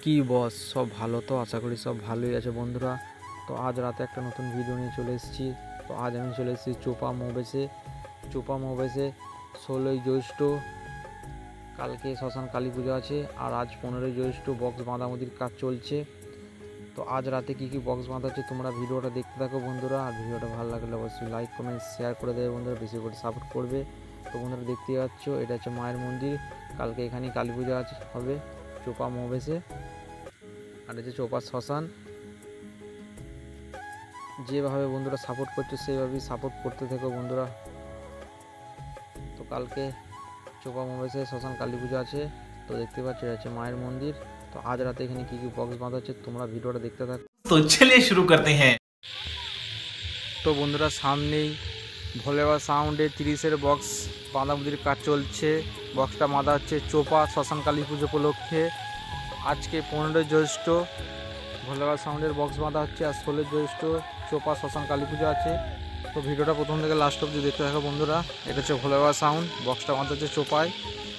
কি বস, সব ভালো তো? আশা করি সব ভালোই আছে বন্ধুরা। তো আজ রাতে একটা নতুন ভিডিও নিয়ে চলে এসেছি। তো আজ আমি চলে এসেছি চোপা মোবেসে 16ই জ্যৈষ্ঠ। কালকে শ্মশান কালী পুজো আছে, আর আজ 15ই জ্যৈষ্ঠ বক্স বাঁধামুদির কাজ চলছে। তো আজ রাতে কী কী বক্স বাঁধা হচ্ছে তোমরা ভিডিওটা দেখতে থাকো বন্ধুরা। আর ভিডিওটা ভালো লাগলে অবশ্যই লাইক কমেন্ট শেয়ার করে দেবে বন্ধুরা, বেশি করে সাপোর্ট করবে। তো বন্ধুরা দেখতে পাচ্ছ, এটা হচ্ছে মায়ের মন্দির। কালকে এখানেই কালী পুজো হবে চোপা মোবেসে। আর হচ্ছে চোপা শ্মশান। যেভাবে বন্ধুরা সাপোর্ট করছে সেইভাবেই সাপোর্ট করতে থেকো বন্ধুরা। তো কালকে চোপা মোবেসে শ্মশান কালী পুজো আছে। তো দেখতে পাচ্ছ এটা হচ্ছে মায়ের মন্দির। তো আজ রাতে এখানে কী কী বক্স বাঁধা হচ্ছে তোমরা ভিডিওটা দেখতে থাকো। তো চলিয়ে শুরু করতে হ্যাঁ। তো বন্ধুরা সামনেই ভোলেবা সাউন্ডে 30-এর বক্স বাঁধাবুদির কাজ চলছে। বক্সটা বাঁধা হচ্ছে চোপা শ্মশান কালী পুজো উপলক্ষে। আজকে 15ই জ্যৈষ্ঠ ভোলেবা সাউন্ডের বক্স বাঁধা হচ্ছে, আর 16ই জ্যৈষ্ঠ চোপা শ্মশান কালী পুজো আছে। তো ভিডিওটা প্রথম থেকে লাস্ট অবধি দেখতে থাকো বন্ধুরা। এটা হচ্ছে ভোলেবা সাউন্ড, বক্সটা বাঁধা হচ্ছে চোপায়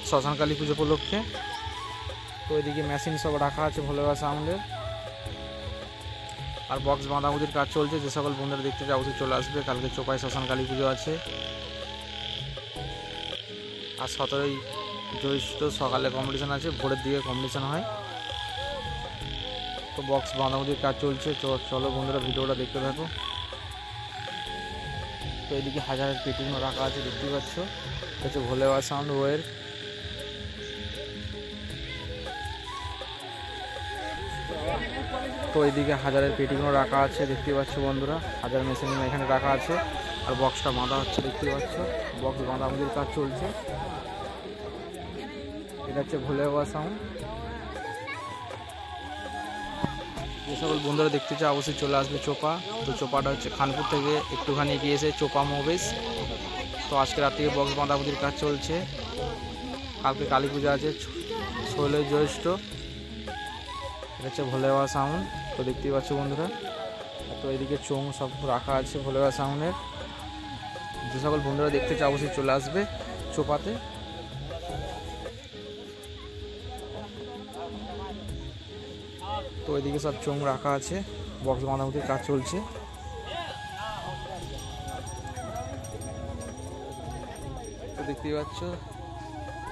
শ্মশান কালী পুজো উপলক্ষে। তো এদিকে মেশিন সব রাখা আছে ভোলেবা সাউন্ডের, আর বক্স বাঁধাবুদির কাজ চলছে। যে সকল বন্ধুরা দেখতে চাও অবশ্যই চলে আসবে। কালকে চোপায় শ্মশান কালী পুজো আছে, আর 17ই জ্যৈষ্ঠ সকালে কম্পিটিশান আছে, ভোরের দিকে কম্পিটিশান হয়। তো বক্স বাঁধাবুদির কাজ চলছে। চলো বন্ধুরা ভিডিওটা দেখতে থাকো। তো এদিকে হাজারের পেটিং রাখা আছে দেখতেই পাচ্ছ। এটা হচ্ছে ভোলেবা সাউন্ড ওয়ের। তো এইদিকে হাজারের পেটিংও রাখা আছে দেখতে পাচ্ছ বন্ধুরা। হাজার মেশিন এখানে রাখা আছে, আর বক্সটা বাঁধা হচ্ছে দেখতে পাচ্ছ। বক্স বাঁধাবুদির কাজ চলছে। এটা হচ্ছে ভোলেবা সাউন্ড। যে সকল বন্ধুরা দেখতে চাও অবশ্যই চলে আসবে চোপা। তো চোপাটা হচ্ছে খানপুর থেকে একটুখানি এগিয়ে এসে চোপা মোবেস। তো আজকে রাত থেকে বক্স বাঁধাবুদির কাজ চলছে। কালকে কালী পূজা আছে 16ই জ্যৈষ্ঠ। এটা হচ্ছে ভোলেবা সাউন্ড। তো দেখতেই পাচ্ছ বন্ধুরা। তো এদিকে চোং সব রাখা আছে ভোলেবা সাউন্ডের। যে সকল বন্ধুরা দেখতে চাও অবশ্যই চলে আসবে চোপাতে। তো এদিকে সব চোং রাখা আছে, বক্স বাঁধাবুদির কাজ চলছে। তো দেখতেই পাচ্ছ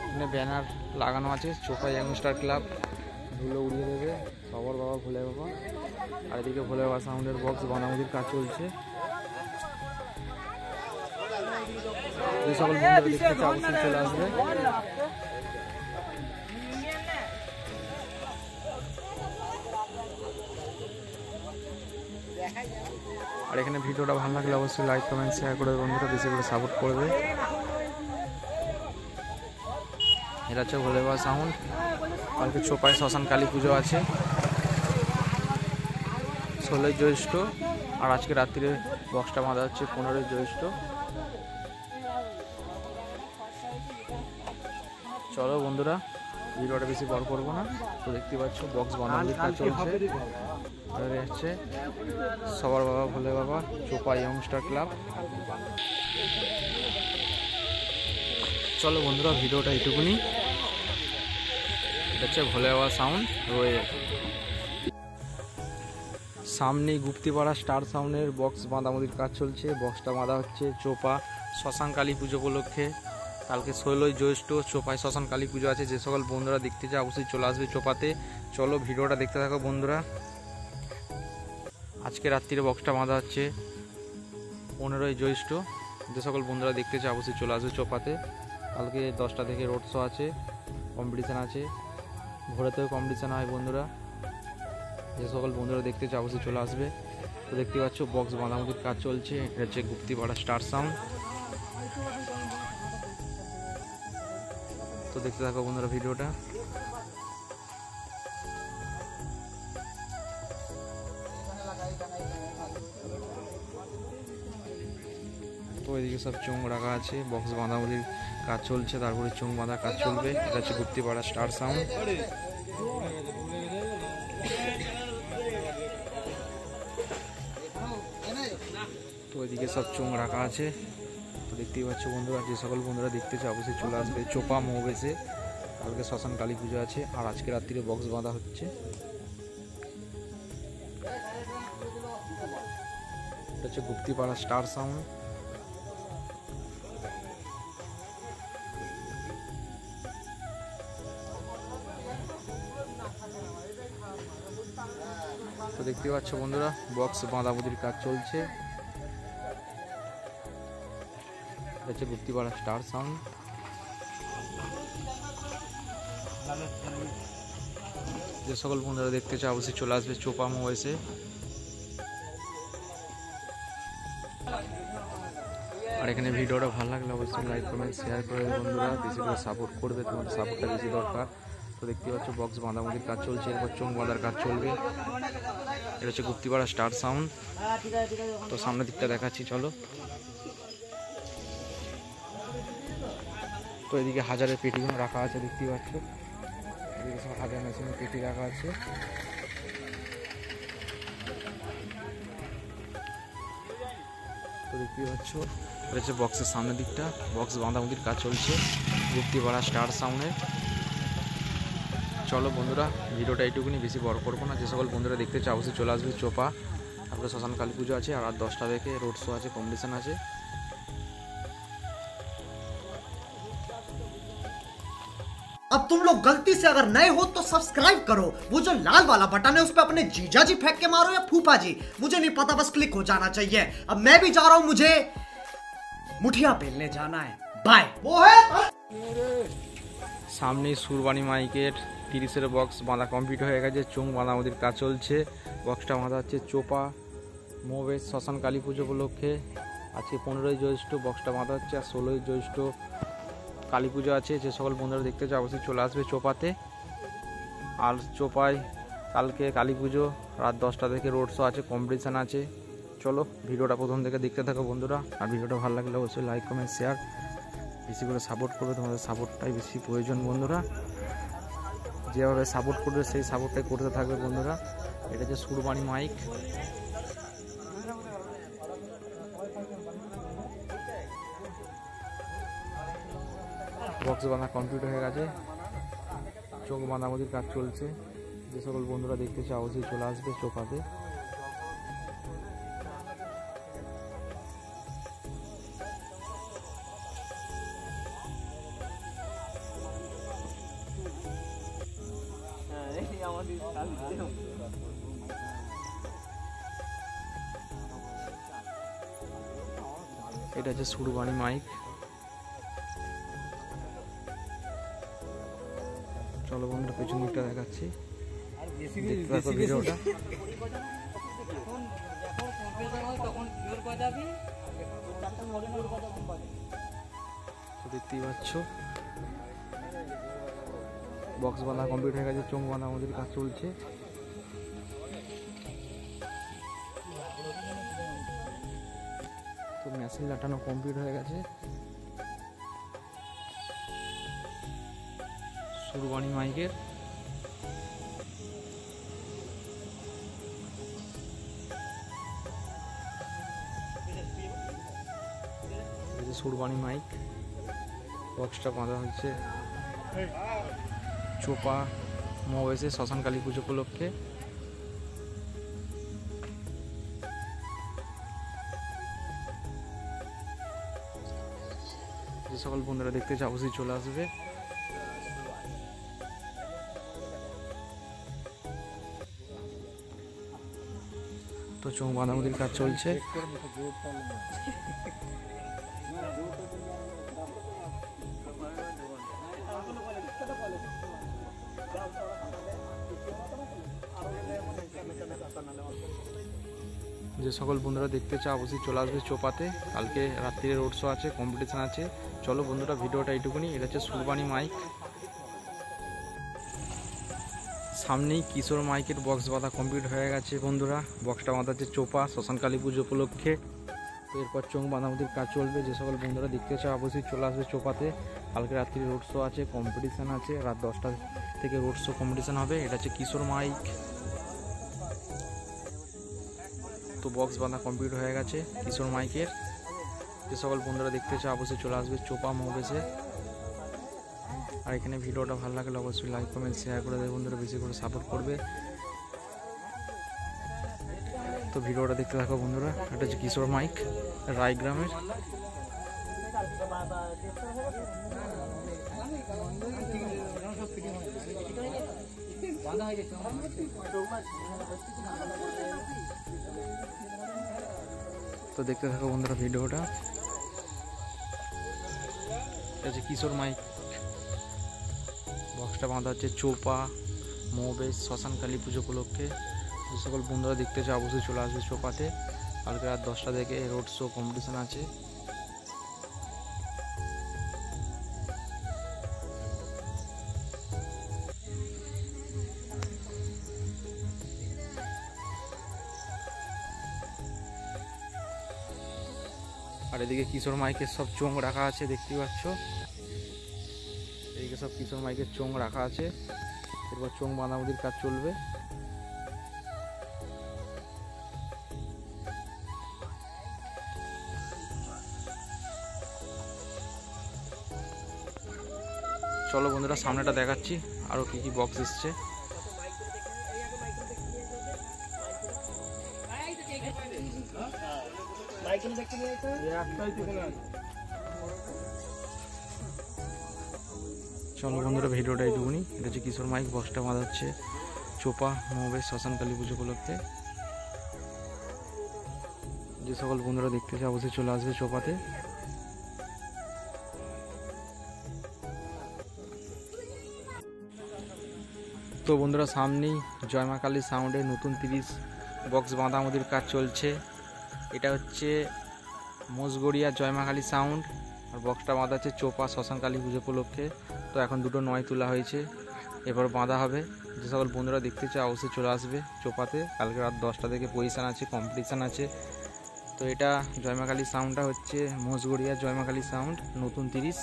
এখানে ব্যানার লাগানো আছে, চোপা ইয়াংস্টার ক্লাব, ধুলো উড়িয়ে দেবে সবার বাবা ভোলে বাবা। আর এদিকে ভোলে বাবা সাউন্ডের বক্স বাঁধাবুদির কাজ চলছে। যে সকল বন্ধুরা দেখতে চাও অবশ্যই চলে আসবে। আর এখানে ভিডিওটা ভালো লাগলে অবশ্যই লাইক কমেন্ট শেয়ার করে বন্ধুরা, বেশি করে সাপোর্ট করবে। এটা হচ্ছে ভোলে বাবা সাউন্ড। কালকে চোপায় শ্মশান কালী পুজো আছে 16ই জ্যৈষ্ঠ, আর আজকে রাত্রিরে বক্সটা বাঁধা হচ্ছে 15ই জ্যৈষ্ঠ। চলো বন্ধুরা ভিডিওটা বেশি বড় করবো না। তো দেখতে পাচ্ছ বক্স বাঁধাবুদির কাজ চলছে। হচ্ছে সবার বাবা ভোলে বাবা চোপা ইয়ংস্টার ক্লাব। চলো বন্ধুরা ভিডিওটা এইটুকুনি। এটা হচ্ছে ভোলে বাবা সাউন্ড রয়ে। সামনেই গুপ্তিপাড়া স্টার সাউন্ডের বক্স বাঁধাবুদির কাজ চলছে। বক্সটা বাঁধা হচ্ছে চোপা শ্মশান কালী পুজো উপলক্ষে। কালকে 16ই জ্যৈষ্ঠ চোপায় শ্মশান কালী পুজো আছে। যে সকল বন্ধুরা দেখতে চাও অবশ্যই চলে আসবে চোপাতে। চলো ভিডিওটা দেখতে থাকো বন্ধুরা। আজকে রাত্রিরে বক্সটা বাঁধা হচ্ছে 15ই জ্যৈষ্ঠ। যে সকল বন্ধুরা দেখতে চাও অবশ্যই চলে আসবে চোপাতে। কালকে 10টা থেকে রোড শো আছে, কম্পিটিশান আছে, ভোরেতেও কম্পিটিশান হয় বন্ধুরা। যে সকল বন্ধুরা দেখতে চাও অবশ্যই চলে আসবে। তো দেখতে পাচ্ছ বক্স বাঁধাবুদির কাজ চলছে। এটা হচ্ছে গুপ্তিপাড়া স্টার সাউন্ড। তো দেখতে থাকো বন্ধুরা ভিডিওটা। তো এদিকে সব চোং রাখা আছে, বক্স বাঁধাবুদির কাজ চলছে, তারপরে চোং বাঁধার কাজ চলবে। এটা হচ্ছে গুপ্তিপাড়া স্টার সাউন্ড। তো এদিকে সব চোং রাখা আছে। তো দেখতেই পাচ্ছ বন্ধুরা, যে সকল বন্ধুরা দেখতে চাও অবশ্যই চলে আসবে চোপা মোবেসে। কালকে শ্মশান কালী পুজো আছে, আর আজকে রাত্রিরে বক্স বাঁধা হচ্ছে। এটা হচ্ছে গুপ্তিপাড়া স্টার সাউন্ড। তো দেখতে পাচ্ছ বন্ধুরা, বক্স বাঁধাবুধির কাজ চলছে। এটা হচ্ছে গুপ্তিপাড়া স্টার সাউন্ড। যে সকল বন্ধুরা দেখতে চাও অবশ্যই চলে আসবে চোপা মোবাইসে। আর এখানে ভিডিওটা ভালো লাগলে অবশ্যই লাইক কমেন্ট শেয়ার করে বন্ধুরা, বেশি করে সাপোর্ট করবে, তোমাদের সাপোর্টটা বেশি দরকার। তো দেখতে পাচ্ছ বক্স বাঁধাবুধির কাজ চলছে, এরপর চোখ বাঁধার কাজ চলবে। এটা হচ্ছে গুপ্তিপাড়া স্টার সাউন্ড। তো সামনের দিকটা দেখাচ্ছি চলো। তো এদিকে হাজারের পেটিগুলো রাখা আছে, দেখতে পাচ্ছ এদিকে সব হাজার মেশিনের পেটি রাখা আছে। তো দেখতে পাচ্ছ এটা হচ্ছে বক্সের সামনের দিকটা, বক্স বাঁধাবুধির কাজ চলছে গুপ্তিপাড়া স্টার সাউন্ডে। চলো বন্ধুরা, ভিডিওটা এইটুকুনি, বেশি বড় করবো না। যে সকল বন্ধুরা দেখতে চাও অবশ্যই চলে আসবে চোপা। তারপরে শ্মশান কালী পুজো আছে, আর রাত 10টা থেকে রোড শো আছে, কম্পিটিশন আছে। अब तुम लोग गलती से अगर नए हो तो सब्सक्राइब करो, वो जो लाल वाला बटन है उस पे अपने जीजा जी फेंक के मारो या फूफा जी, मुझे नहीं पता, बस क्लिक हो जाना चाहिए। अब मैं भी जा रहा हूं, मुझे मुठिया बेलने जाना है, बाय। वो है সামনেই সুরবাণী মাইকের 30-এর বক্স বাঁধা কমপ্লিট হয়ে গেছে, চোং বাঁধাবুধির কাজ চলছে। বক্সটা বাঁধা হচ্ছে চোপা মোবেশ শ্মশান কালী পুজো উপলক্ষে। আজকে 15ই জ্যৈষ্ঠ বক্সটা বাঁধা হচ্ছে, আর 16ই জ্যৈষ্ঠ কালী পুজো আছে। যে সকল বন্ধুরা দেখতে চাও অবশ্যই চলে আসবে চোপাতে। আর চোপায় কালকে কালী পুজো, রাত 10টা থেকে রোড শো আছে, কম্পিটিশান আছে। চলো ভিডিওটা প্রথম থেকে দেখতে থাকো বন্ধুরা, আর ভিডিওটা ভালো লাগলে অবশ্যই লাইক কমেন্ট শেয়ার বেশি করে সাপোর্ট করবে, তোমাদের সাপোর্টটাই বেশি প্রয়োজন বন্ধুরা। যেভাবে সাপোর্ট করবে সেই সাপোর্টটাই করতে থাকবে বন্ধুরা। এটা হচ্ছে সুরবাণী মাইক। বক্স বাঁধা কমপ্লিট হয়ে গেছে, চোখ বাঁধাবুধির কাজ চলছে। যে সকল বন্ধুরা দেখতে চাও অবশ্যই চলে আসবে চোপাতে। এটা হচ্ছে সুরবাণী মাইক। চলো বন্ধুরা পেছন দিকটা দেখাচ্ছি, দেখতে থাকো ভিডিওটা। দেখতেই পাচ্ছ বক্স বাঁধা কমপ্লিট হয়ে গেছে, চোখ বাঁধা আমাদের কাজ চলছে। তো মেশিন লাটানো কমপ্লিট হয়ে গেছে। সুরবাণী মাইকের সুরবাণী মাইক বক্সটা বাঁধা হয়েছে চোপা মোবেশে শ্মশান কালী পুজো উপলক্ষে। যে সকল বন্ধুরা দেখতে চাও অবশ্যই চলে আসবে। তো চোখ বাঁধাবুধির কাজ চলছে। যে সকল বন্ধুরা দেখতে চাও অবশ্যই চলে আসবে চোপাতে। কালকে রাত্রিরে রোড শো আছে, কম্পিটিশন আছে। চলো বন্ধুরা ভিডিওটা এইটুকুনি। এটা হচ্ছে সুরবাণী মাইক। সামনেই কিশোর মাইকের বক্স বাঁধা কমপ্লিট হয়ে গেছে বন্ধুরা। বক্সটা বাঁধা হচ্ছে চোপা শ্মশান কালী পুজো উপলক্ষে। তো এরপর চোখ বাঁধাবুধির কাজ চলবে। যে সকল বন্ধুরা দেখতে চাও অবশ্যই চলে আসবে চোপাতে। কালকে রাত্রি রোড শো আছে, কম্পিটিশান আছে। রাত 10টা থেকে রোড শো কম্পিটিশান হবে। এটা হচ্ছে কিশোর মাইক। তো বক্স বাঁধা কমপ্লিট হয়ে গেছে কিশোর মাইকের। যে সকল বন্ধুরা দেখতে চাও অবশ্যই চলে আসবে চোপা মোবেশে। আর এখানে ভিডিওটা ভালো লাগলে অবশ্যই লাইক কমেন্ট শেয়ার করে দেবে বন্ধুরা, বেশি করে সাপোর্ট করবে। তো ভিডিওটা দেখতে থাকো বন্ধুরা। এটা হচ্ছে কিশোর মাইক রায়গ্রামের। তো দেখতে থাকো বন্ধুরা ভিডিওটা। এটা হচ্ছে কিশোর মাইক, বক্সটা বাঁধা হচ্ছে চোপা মৌবেশ শ্মশান কালী পুজো উপলক্ষে। যে সকল বন্ধুরা দেখতে চায় অবশ্যই চলে আসবে চোপাতে। কালকে রাত 10টা থেকে রোড শো কম্পিটিশন আছে। আর এদিকে কিশোর মাইকের সব চোঙ রাখা আছে, দেখতেই পাচ্ছ। এদিকে সব কিশোর মাইকের চোঙ রাখা আছে। এরপর চোঙ বাঁধাবাঁধির কাজ চলবে। চলো বন্ধুরা সামনেটা দেখাচ্ছি আরো কি কি বক্স এসছে। চলো বন্ধুরা ভিডিওটা এইটুকুনি। এটা হচ্ছে কিশোর মাইক, বক্সটা বাঁধা হচ্ছে চোপা মৌবেশ শ্মশান কালী পুজো উপলক্ষে। যে সকল বন্ধুরা দেখতে চায় অবশ্যই চলে আসবে চোপাতে। তো বন্ধুরা সামনেই জয় মা কালী সাউন্ডের নতুন 30 বক্স বাঁধামুদির কাজ চলছে। এটা হচ্ছে মোষগড়িয়া জয় মা কালী সাউন্ড, আর বক্সটা বাঁধা হচ্ছে চোপা শ্মশান কালী পুজো উপলক্ষে। তো এখন দুটো নয় তোলা হয়েছে, এবার বাঁধা হবে। যে সকল বন্ধুরা দেখতে চায় অবশ্যই চলে আসবে চোপাতে। কালকে রাত 10টা থেকে পজিশান আছে, কম্পিটিশান আছে। তো এটা জয় মা কালী সাউন্ডটা হচ্ছে মোষগড়িয়া জয় মা কালী সাউন্ড নতুন 30।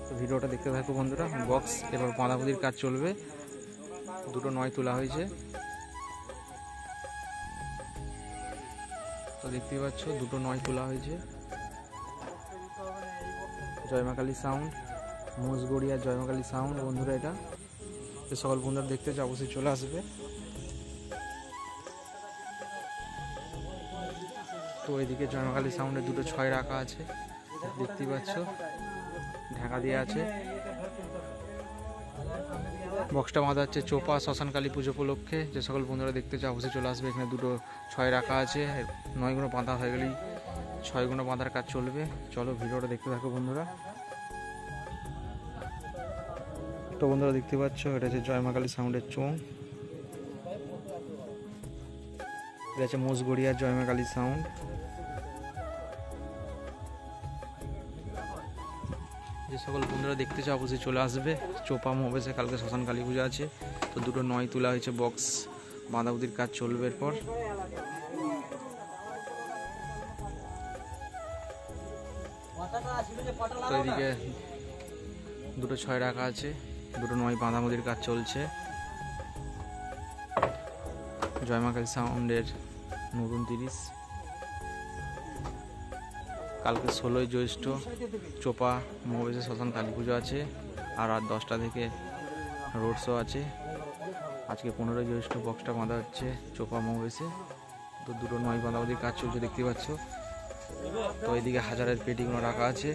তো ভিডিওটা দেখতে থাকো বন্ধুরা। বক্স এবার বাঁধামুদির কাজ চলবে, দুটো নয় তোলা হয়েছে। তো দেখতেই পাচ্ছ দুটো নয় তোলা হয়েছে। জয় মা কালী সাউন্ড, মোষগড়িয়া জয় মা কালী সাউন্ড বন্ধুরা। এটা সকল বন্ধুরা দেখতে চাও অবশ্যই চলে আসবে। তো এদিকে জয় মা কালী সাউন্ডের দুটো 6 রাখা আছে, দেখতেই পাচ্ছ, ঢাকা দিয়ে আছে। বক্সটা বাঁধা হচ্ছে চোপা শ্মশান কালী পুজো উপলক্ষে। যে সকল বন্ধুরা দেখতে চাও অবশ্যই চলে আসবে। এখানে দুটো 6 রাখা আছে, 9 গুণ বাঁধা হয়ে গেলেই 6 গুণ বাঁধার কাজ চলবে। চলো ভিডিওটা দেখতে থাকো বন্ধুরা। তো বন্ধুরা দেখতে পাচ্ছ এটা হচ্ছে জয় মা কালী সাউন্ডের চোঙ। এটা হচ্ছে মোষগড়িয়া জয় মা কালী সাউন্ড। যে সকল বন্ধুরা দেখতে চাও অবশ্যই চলে আসবে চোপা মৌবেশে। কালকে শ্মশান কালী পুজো আছে। তো দুটো নয় তোলা হয়েছে, বক্স বাঁধাবুদির কাজ চলবে এরপর। তো এদিকে দুটো 6 রাখা আছে, দুটো নয় বাঁধাবুদির কাজ চলছে। জয় মা কালী সাউন্ডের নতুন 30। কালকে 16ই জ্যৈষ্ঠ চোপা মৌবেশে শ্মশান কালী পুজো আছে, আর রাত 10টা থেকে রোড শো আছে। আজকে 15ই জ্যৈষ্ঠ বক্সটা বাঁধা হচ্ছে চোপা মৌবেশে। তো দুটো নয় বাঁধাবাঁধির কাজ চলছে দেখতে পাচ্ছ। তো এইদিকে হাজারের পেটিগুলো রাখা আছে,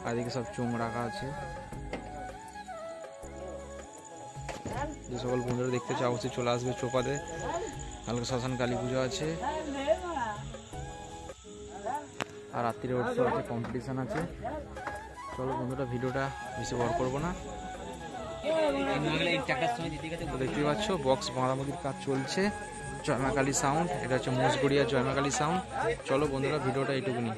আর এদিকে সব চোঙ রাখা আছে। যে সকল বন্ধুরা দেখতে চাও অবশ্যই চলে আসবে চোপাতে। কালকে শ্মশান কালী পুজো আছে, আর রাত্রিরে রোড শো আছে, কম্পিটিশান আছে। চলো বন্ধুরা ভিডিওটা বেশি বড় করবো না। দেখতে পাচ্ছ বক্স বাঁধাবাঁধির কাজ চলছে জয় মা কালী সাউন্ড। এটা হচ্ছে মোষগড়িয়া জয় মা কালী সাউন্ড। চলো বন্ধুরা ভিডিওটা এইটুকুনি।